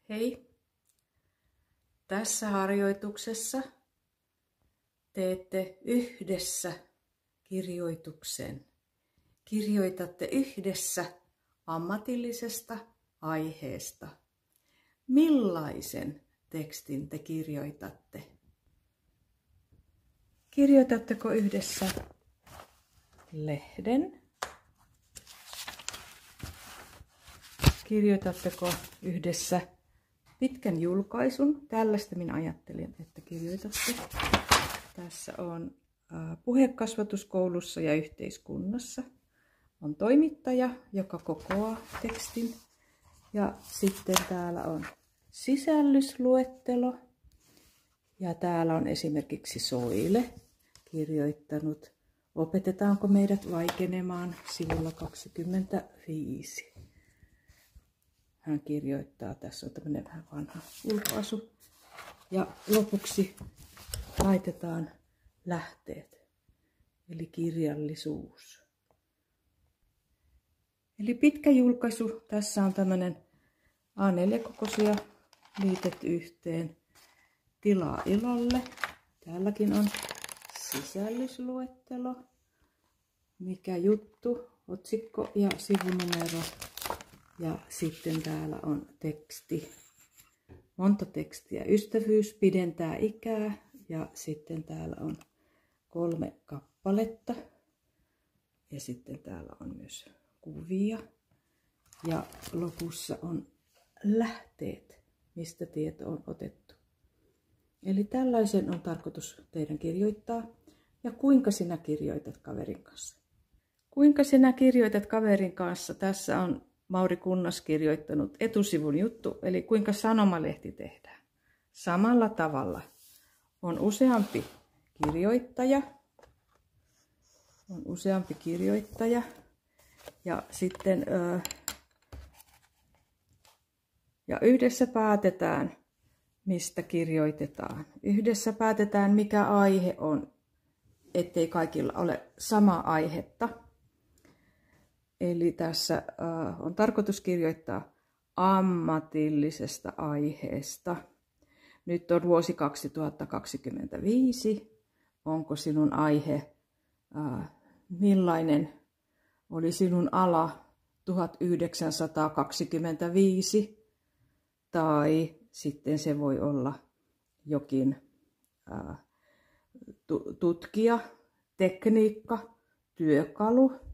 Hei! Tässä harjoituksessa teette yhdessä kirjoituksen. Kirjoitatte yhdessä ammatillisesta aiheesta. Millaisen tekstin te kirjoitatte? Kirjoitatteko yhdessä lehden? Kirjoitatteko yhdessä pitkän julkaisun? Tällaista minä ajattelin, että kirjoitatte. Tässä on puhekasvatuskoulussa ja yhteiskunnassa. On toimittaja, joka kokoaa tekstin. Ja sitten täällä on sisällysluettelo. Ja täällä on esimerkiksi Soile kirjoittanut Opetetaanko meidät vaikenemaan sivulla 25. Hän kirjoittaa, tässä on tämmöinen vähän vanha ulkoasu. Ja lopuksi laitetaan lähteet, eli kirjallisuus. Eli pitkä julkaisu, tässä on tämmöinen A4-kokoisia liitetty yhteen. Tilaa ilolle. Täälläkin on sisällysluettelo, mikä juttu, otsikko ja sivunumero. Ja sitten täällä on teksti. Monta tekstiä. Ystävyys pidentää ikää. Ja sitten täällä on 3 kappaletta. Ja sitten täällä on myös kuvia. Ja lopussa on lähteet, mistä tieto on otettu. Eli tällaisen on tarkoitus teidän kirjoittaa. Ja kuinka sinä kirjoitat kaverin kanssa? Kuinka sinä kirjoitat kaverin kanssa? Tässä on Mauri Kunnas kirjoittanut etusivun juttu, eli kuinka sanomalehti tehdään. Samalla tavalla on useampi kirjoittaja. Ja sitten ja yhdessä päätetään, mistä kirjoitetaan. Yhdessä päätetään, mikä aihe on, ettei kaikilla ole samaa aihetta. Eli tässä on tarkoitus kirjoittaa ammatillisesta aiheesta. Nyt on vuosi 2025. Onko sinun aihe, millainen oli sinun ala 1925? Tai sitten se voi olla jokin tutkija, tekniikka, työkalu.